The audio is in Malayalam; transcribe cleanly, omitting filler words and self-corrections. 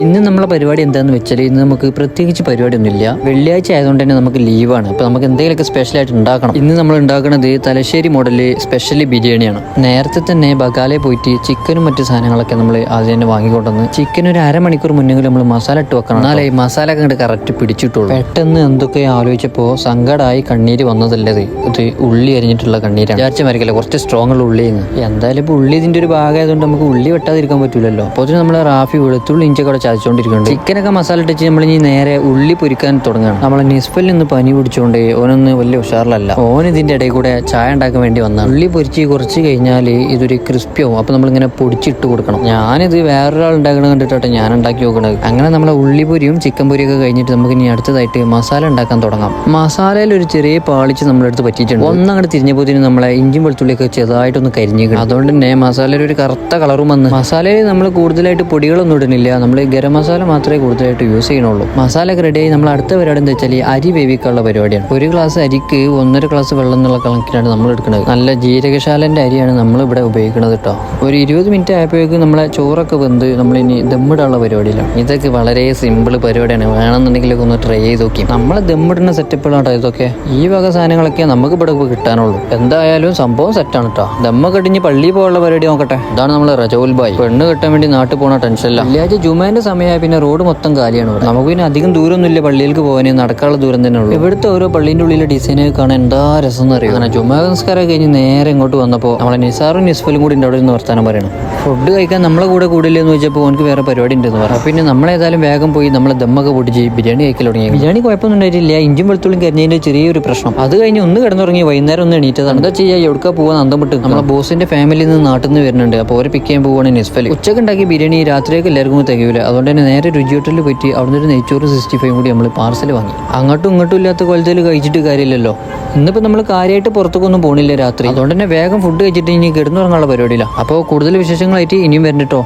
ഇന്ന് നമ്മളെ പരിപാടി എന്താണെന്ന് വെച്ചാൽ ഇന്ന് നമുക്ക് പ്രത്യേകിച്ച് പരിപാടിയൊന്നുമില്ല. വെള്ളിയാഴ്ച ആയതുകൊണ്ട് തന്നെ നമുക്ക് ലീവാണ്. അപ്പോൾ നമുക്ക് എന്തെങ്കിലുമൊക്കെ സ്പെഷ്യലായിട്ട് ഉണ്ടാക്കണം. ഇന്ന് നമ്മൾ ഉണ്ടാക്കുന്നത് തലശ്ശേരി മോഡല് സ്പെഷ്യലി ബിരിയാണിയാണ്. നേരത്തെ തന്നെ ബഗാലെ പോയിട്ട് ചിക്കനും മറ്റു സാധനങ്ങളൊക്കെ നമ്മൾ ആദ്യം തന്നെ വാങ്ങിക്കൊണ്ടുവന്ന് ചിക്കൻ ഒരു അരമണിക്കൂർ മുന്നെങ്കിലും നമ്മൾ മസാല ഇട്ട് വെക്കണം. എന്നാലേ മസാല ഒക്കെ അങ്ങോട്ട് കറക്റ്റ് പിടിച്ചിട്ടുള്ളൂ. പെട്ടെന്ന് എന്തൊക്കെ ആലോചിച്ചപ്പോൾ സങ്കടമായി കണ്ണീര് വന്നതല്ലത്. ഇത് ഉള്ളി അരിഞ്ഞിട്ടുള്ള കണ്ണീരാണ്. വിചാരിച്ച മരിക്കല്ല, കുറച്ച് സ്ട്രോങ് ഉള്ള ഉള്ളിന്ന്. എന്തായാലും ഇപ്പോൾ ഉള്ളി ഇതിൻ്റെ ഒരു ഭാഗമായതുകൊണ്ട് നമുക്ക് ഉള്ളി വെട്ടാതിരിക്കാൻ പറ്റില്ലല്ലോ. അപ്പോൾ അതിന് നമ്മൾ റാഫി വെളുത്തുള്ളി ഇഞ്ചൊക്കെ ചതച്ചുകൊണ്ടിരിക്കുന്നുണ്ട്. ചിക്കനൊക്കെ മസാല ഇട്ടിച്ച് നമ്മൾ ഇനി നേരെ ഉള്ളി പൊരിക്കാൻ തുടങ്ങുകയാണ്. നമ്മളെ നിസ്ഫലിൽ നിന്ന് പനി പിടിച്ചുകൊണ്ട് ഓനൊന്ന് വലിയ ഉഷാറിലല്ല. ഓൻ ഇതിന്റെ ഇടയിൽ കൂടെ ചായ ഉണ്ടാക്കാൻ വേണ്ടി വന്ന ഉള്ളി പൊരിച്ച് കുറച്ച് കഴിഞ്ഞാൽ ഇതൊരു ക്രിസ്പിയാവും. അപ്പൊ നമ്മളിങ്ങനെ പൊടിച്ചിട്ട് കൊടുക്കണം. ഞാനിത് വേറൊരാൾ ഉണ്ടാക്കണ കണ്ടിട്ടാണ് ഞാൻ ഉണ്ടാക്കി നോക്കണത്. അങ്ങനെ നമ്മളെ ഉള്ളി പൊരിയും ചിക്കൻ പൊരിയൊക്കെ കഴിഞ്ഞിട്ട് നമുക്ക് ഇനി അടുത്തതായിട്ട് മസാല ഉണ്ടാക്കാൻ തുടങ്ങാം. മസാലയിൽ ഒരു ചെറിയ പാളിച്ച് നമ്മളെടുത്ത് പറ്റിയിട്ടുണ്ട്. ഒന്നങ്ങോട്ട് തിരിഞ്ഞപ്പോത്തിന് നമ്മളെ ഇഞ്ചും വെളുത്തുള്ളിയൊക്കെ ചെറുതായിട്ടൊന്ന് കരിഞ്ഞിരിക്കണം. അതുകൊണ്ട് തന്നെ മസാലയിൽ ഒരു കറുത്ത കളറും വന്ന്. മസാലയിൽ നമ്മൾ കൂടുതലായിട്ട് പൊടികളൊന്നും ഇടുന്നില്ല. നമ്മൾ ഗരം മസാല മാത്രമേ കൂടുതലായിട്ട് യൂസ് ചെയ്യണുള്ളൂ. മസാല ഒക്കെ റെഡിയായി നമ്മൾ അടുത്ത പരിപാടി എന്താ വെച്ചാൽ അരി വേവിക്കാനുള്ള പരിപാടിയാണ്. ഒരു ഗ്ലാസ് അരിക്ക് 1.5 ഗ്ലാസ് വെള്ളം എന്നുള്ള കണക്കിലാണ് നമ്മൾ എടുക്കുന്നത്. നല്ല ജീരകശാലന്റെ അരിയാണ് നമ്മൾ ഇവിടെ ഉപയോഗിക്കുന്നത് കേട്ടോ. ഒരു 20 മിനിറ്റ് ആയപ്പോഴേക്കും നമ്മളെ ചോറൊക്കെ വെന്ത് നമ്മളിനി ദമ്മിടാനുള്ള പരിപാടിയിലാണ്. ഇതൊക്കെ വളരെ സിമ്പിൾ പരിപാടിയാണ്. വേണമെന്നുണ്ടെങ്കിൽ ഒന്ന് ട്രൈ ചെയ്ത് നോക്കി. നമ്മളെ ദമ്മിടുന്ന സെറ്റപ്പുകളാട്ടോ ഇതൊക്കെ. ഈ വക സാധനങ്ങളൊക്കെ നമുക്ക് ഇവിടെ കിട്ടാനുള്ളൂ. എന്തായാലും സംഭവം സെറ്റാണ് കേട്ടോ. ദമ്മ കടിഞ്ഞ് പള്ളിയിൽ പോകാനുള്ള പരിപാടി നോക്കട്ടെ. ഇതാണ് നമ്മൾ റജൗൽ ബായ്. പെണ്ണ് കെട്ടാൻ വേണ്ടി നാട്ടിൽ പോകണ ടെൻഷനില്ല. വെള്ളിയാഴ്ച ജുമാന്റെ സമയമായ പിന്നെ റോഡ് മൊത്തം കാലിയാണ്. നമുക്ക് പിന്നെ അധികം ദൂരമൊന്നുമില്ല പള്ളിയിലേക്ക് പോകാൻ. നടക്കാനുള്ള ദൂരം തന്നെ ഉള്ളൂ. ഇവിടുത്തെ ഓരോ പള്ളീൻ്റെ ഉള്ളിലെ ഡിസൈനൊക്കെ കാണാൻ എന്താ രസം എന്ന് അറിയാം. അങ്ങനെ ജുമാ നമസ്കാരം കഴിഞ്ഞ് നേരെ ഇങ്ങോട്ട് വന്നപ്പോൾ നമ്മളെ നിസാറും നിസ്ഫലും കൂടി അവിടെ നിന്ന് വർത്താനം പറയണം. ഫുഡ് കഴിക്കാൻ നമ്മളെ കൂടെ കൂടില്ലെന്ന് ചോദിച്ചപ്പോൾ എനിക്ക് വേറെ പരിപാടി ഉണ്ടെന്ന് പറയാം. പിന്നെ നമ്മളേതായാലും വേഗം പോയി നമ്മളെ ദമ്മൊക്കെ പൊടിച്ച് ബിരിയാണി കഴിക്കൽ തുടങ്ങി. ബിരിയാണി കുഴപ്പമൊന്നും ഉണ്ടായിട്ടില്ല. ഇഞ്ചും വെളുത്തുള്ളിയും കരിഞ്ഞതിന്റെ ചെറിയൊരു പ്രശ്നം. അത് കഴിഞ്ഞ് ഒന്ന് കിടന്നുറങ്ങി വൈകുന്നേരം ഒന്ന് എണീറ്റതാണ്. എന്താ ചെയ്യുക, എവിടുക്കാ പോകാൻ അന്തം വിട്ട്. നമ്മളെ ബോസിന്റെ ഫാമിലിയിൽ നിന്ന് നാട്ടിൽ നിന്ന് വരുന്നുണ്ട്. അപ്പോൾ ഓരെ പിക്ക് ചെയ്യാൻ പോവുകയാണ് നിസ്ഫൽ. ഉച്ചക്ക് ഉണ്ടാക്കിയ ബിരിയാണി രാത്രിയൊക്കെ എല്ലാവർക്കും തികയില്ല. അതുകൊണ്ട് തന്നെ നേരെ രുചി ഹോട്ടലിൽ പോയിട്ട് അവിടുന്ന് ഒരു നെയ്ച്ചോറ് 65 കൂടി നമ്മൾ പാർസൽ വാങ്ങി. അങ്ങോട്ടും ഇങ്ങോട്ടും ഇല്ലാത്ത കൊലത്തിൽ കഴിച്ചിട്ട് കാര്യമില്ലല്ലോ. ഇന്നിപ്പോൾ നമ്മൾ കാര്യമായിട്ട് പുറത്തേക്കൊന്നും പോണില്ല രാത്രി. അതുകൊണ്ട് തന്നെ വേഗം ഫുഡ് കഴിച്ചിട്ട് ഇനി കിടന്നുറങ്ങാനുള്ള പരിപാടിയില്ല. അപ്പോൾ കൂടുതൽ വിശേഷങ്ങളായിട്ട് ഇനിയും വരണ്ടോ.